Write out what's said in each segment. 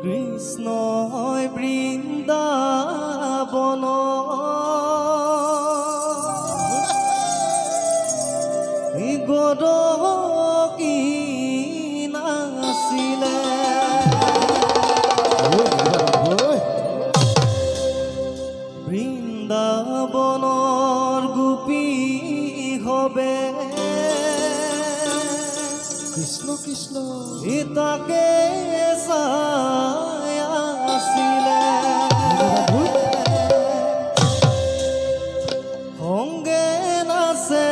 কৃষ্ণই বৃন্দাবন গৰকি নাছিলে বৃন্দাবনৰ গোপী হবে কৃষ্ণ কৃষ্ণ তাকে চাই আছিলে সংগে নাচে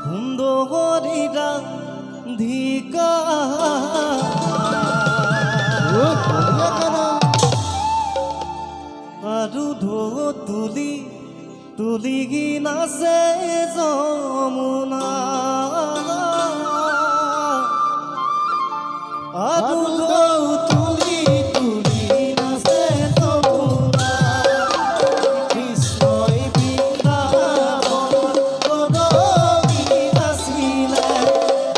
সুন্দৰী ৰাধিকা আৰু তুলি তুলি নাচে যমুনা আৰু তুলি তুলি নাচে যমুনা কৃষ্ণই বৃন্দাবনত গৰকি নাছিলে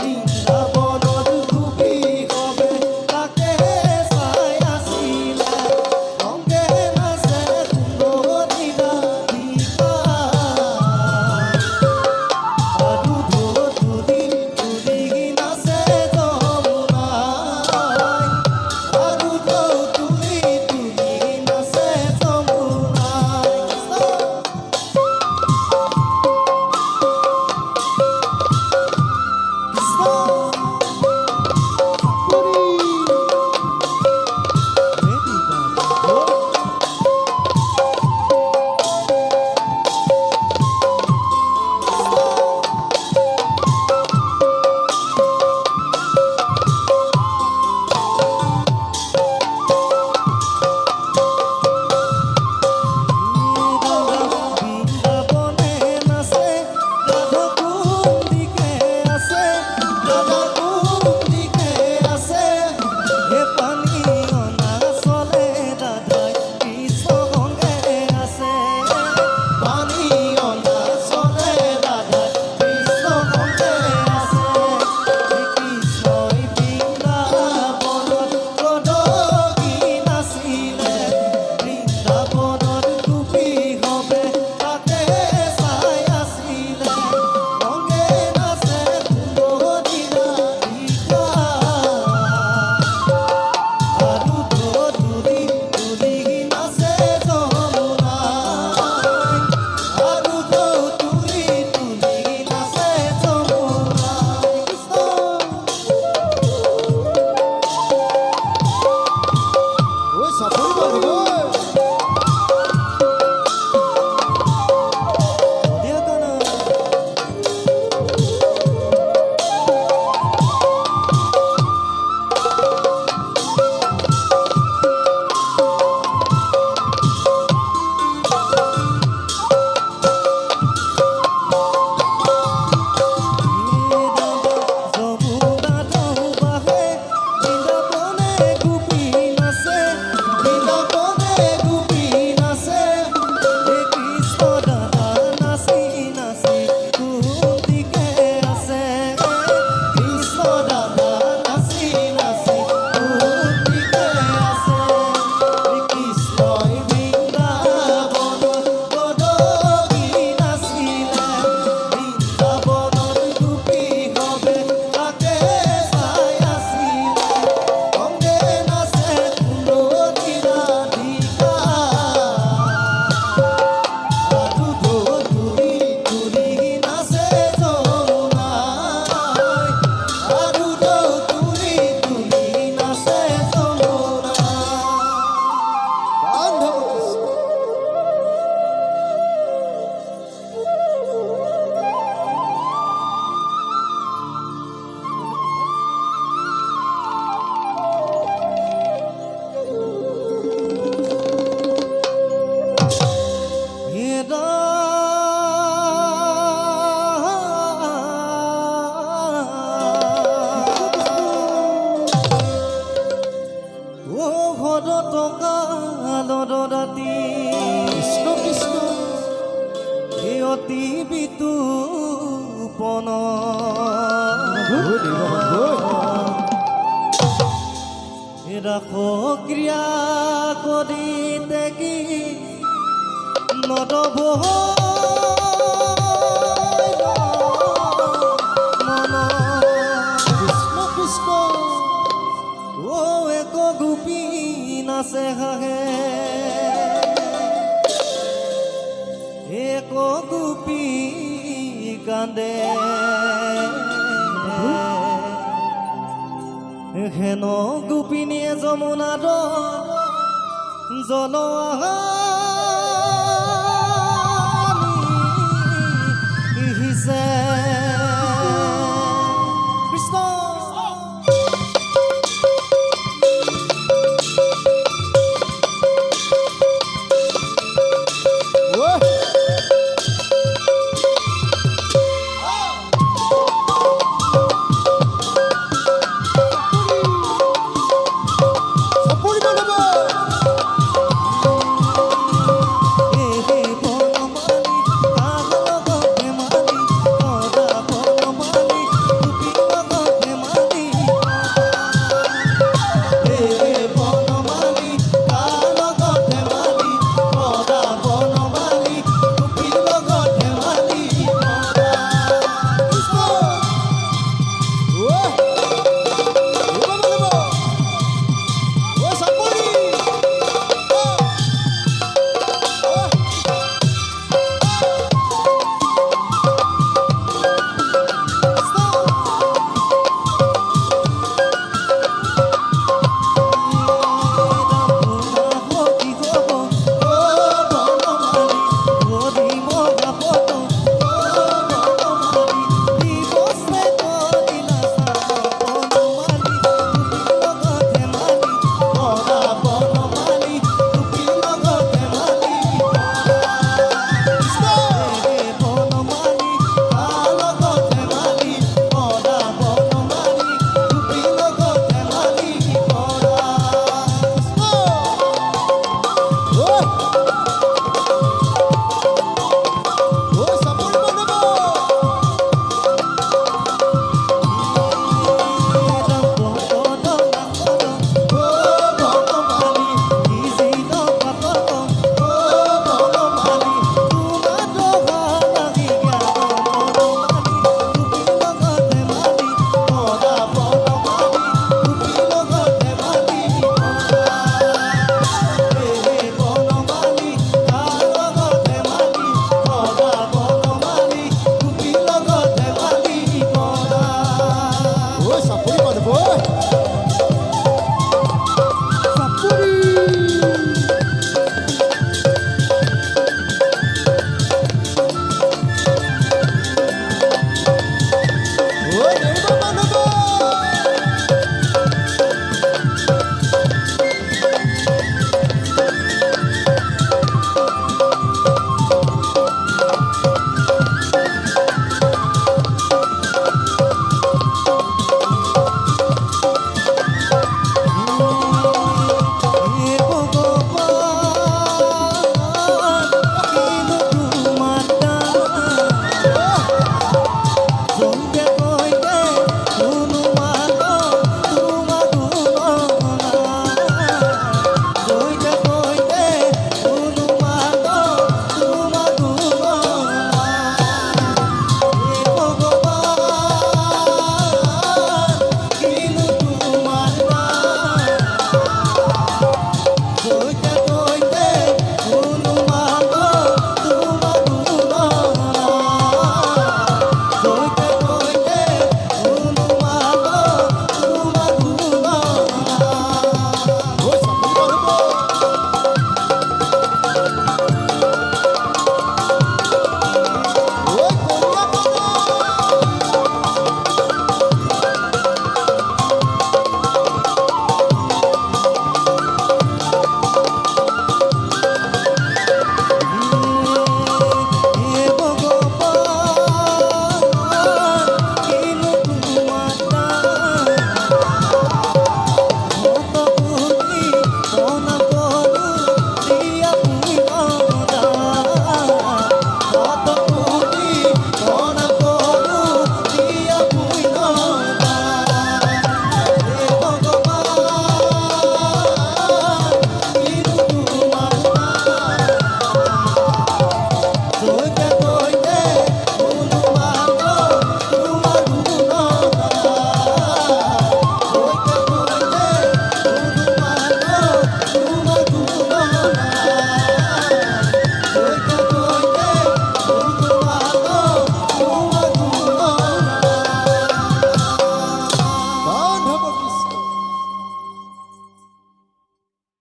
বৃন্দাবনত গোপী হবে তাকে চাই আছিলে সংগে নাচে সুন্দৰী ৰাধিকা আৰু তুলি তুলি নাচে যমুনা আৰু তুলি তুলি নাচে যমুনা বৃন্দাবনে নাচে রাধা কোন দিকে আছে রাধা কোন দিকে আছে হে পানী অনা চলে রাধাই কৃষ্ণ সঙ্গে আছে পানী অনা চলে ৰাধাই কৃষ্ণ সঙ্গে আছে কৃষ্ণই বৃন্দাবনত গৰকি নাছিলে বৃন্দাবনত গোপী হবে তাকে চাই আছিলে সংগে নাচে সুন্দৰী ৰাধিকা আৰু তুলি তুলি নাচে যমুনা আৰু তুলি তুলি নাচে যমুনা ঐ চাপৰি মাৰিব দিয়া গানা যমুনা ঢৌ বাহে বৃন্দাবনে গোপী নাচে বৃন্দাবনে গোপী নাচে হে কৃষ্ণ দাদা নাচি নাচি কোন দিকে আছে কৃষ্ণ দাদা নাচি নাচি কোন দিকে আছে কৃষ্ণই বৃন্দাবনত গৰকি নাছিলে বৃন্দাবনত গোপী হবে তাকে চাই আছিলে সংগে নাচে সুন্দৰী ৰাধিকা আৰু তুলি তুলি নাচে যমুনা আৰু তুলি তুলি নাচে যমুনা বান্ধৱ কৃষ্ণ কালৰ ৰাতি কৃষ্ণ কৃষ্ণ অতি বিতুপন ৰাস ক্ৰিয়া কৰি দেখি নদবহ মন কৃষ্ণ কৃষ্ণ ও এক গোপী নাচে হাহে এক গোপী কান্দে হেন গোপিনীয়ে যমুনাৰ জল